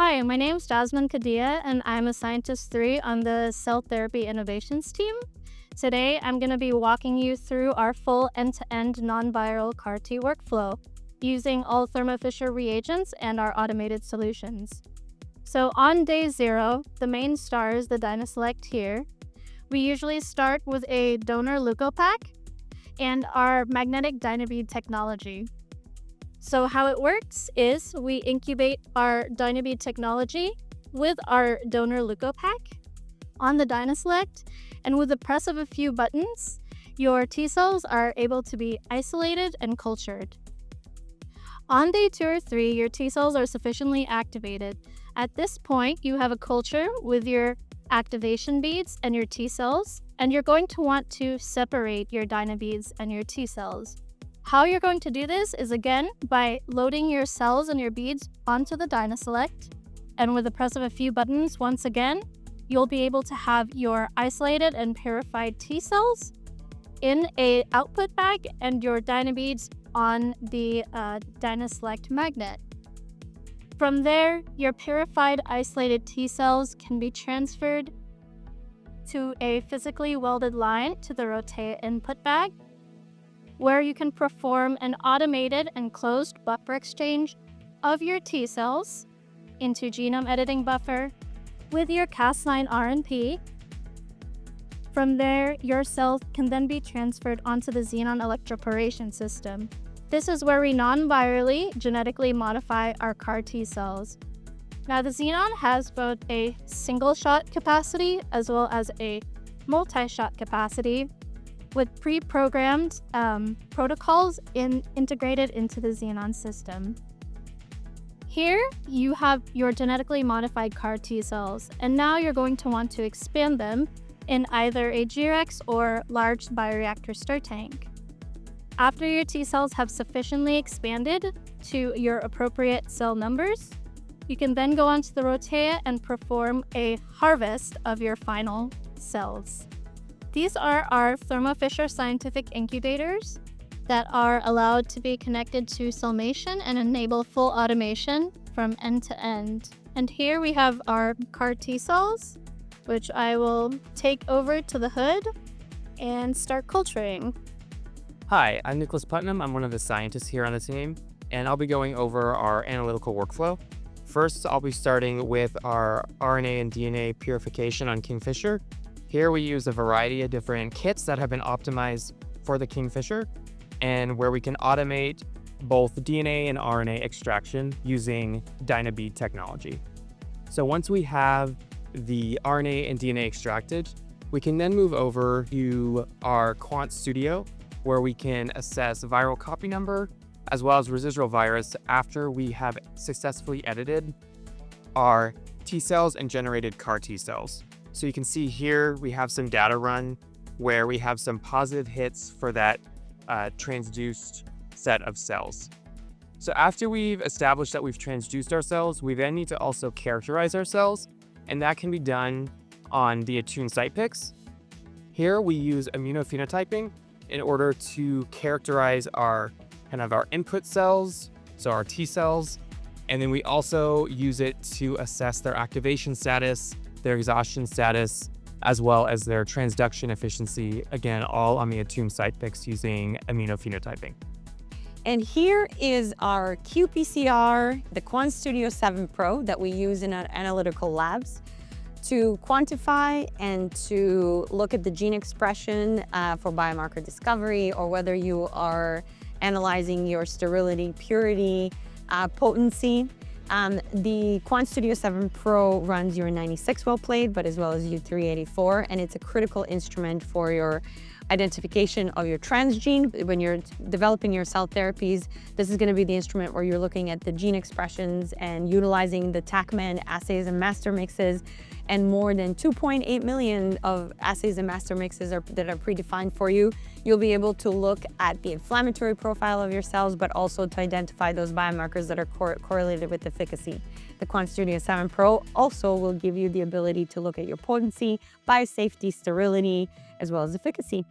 Hi, my name is Jasmine Kadia, and I'm a Scientist 3 on the Cell Therapy Innovations team. Today, I'm going to be walking you through our full end-to-end non-viral CAR-T workflow using all Thermo Fisher reagents and our automated solutions. So on day 0, the main star is the DynaSelect here. We usually start with a donor leukopak and our magnetic dynabead technology. So how it works is we incubate our dynabead technology with our donor leukopak on the DynaSelect, and with the press of a few buttons, your T cells are able to be isolated and cultured. On day 2 or 3, your T cells are sufficiently activated. At this point, you have a culture with your activation beads and your T cells, and you're going to want to separate your dynabeads and your T cells. How you're going to do this is, again, by loading your cells and your beads onto the DynaSelect, and with the press of a few buttons, once again, you'll be able to have your isolated and purified T cells in a output bag and your dynabeads on the DynaSelect magnet. From there, your purified isolated T cells can be transferred to a physically welded line to the Rotea input bag, where you can perform an automated and closed buffer exchange of your T cells into genome editing buffer with your Cas9 RNP. From there, your cells can then be transferred onto the Xenon Electroporation system. This is where we non-virally genetically modify our CAR T cells. Now, the Xenon has both a single-shot capacity as well as a multi-shot capacity, with pre-programmed protocols integrated into the Xenon system. Here, you have your genetically modified CAR T cells, and now you're going to want to expand them in either a G-Rex or large bioreactor stir tank. After your T cells have sufficiently expanded to your appropriate cell numbers, you can then go onto the Rotea and perform a harvest of your final cells. These are our Thermo Fisher Scientific incubators that are allowed to be connected to Cellmation and enable full automation from end to end. And here we have our CAR T cells, which I will take over to the hood and start culturing. Hi, I'm Nicholas Putnam. I'm one of the scientists here on the team, and I'll be going over our analytical workflow. First, I'll be starting with our RNA and DNA purification on Kingfisher. Here we use a variety of different kits that have been optimized for the Kingfisher, and where we can automate both DNA and RNA extraction using dynabead technology. So once we have the RNA and DNA extracted, we can then move over to our Quant Studio, where we can assess viral copy number as well as residual virus after we have successfully edited our T cells and generated CAR T cells. So you can see here we have some data run where we have some positive hits for that transduced set of cells. So after we've established that we've transduced our cells, we then need to also characterize our cells, and that can be done on the attuned site picks. Here we use immunophenotyping in order to characterize our input cells, so our T cells, and then we also use it to assess their activation status, their exhaustion status, as well as their transduction efficiency, again, all on the attuned site picks using immunophenotyping. And here is our qPCR, the Quant Studio 7 Pro that we use in our analytical labs to quantify and to look at the gene expression for biomarker discovery, or whether you are analyzing your sterility, purity, potency. The Quant Studio 7 Pro runs your 96 well plate, but as well as U384, and it's a critical instrument for your identification of your transgene. When you're developing your cell therapies, this is going to be the instrument where you're looking at the gene expressions and utilizing the TACMan assays and master mixes, and more than 2.8 million of assays and master mixes that are predefined for you. You'll be able to look at the inflammatory profile of your cells, but also to identify those biomarkers that are correlated with efficacy. The Quant Studio 7 Pro also will give you the ability to look at your potency, biosafety, sterility, as well as efficacy.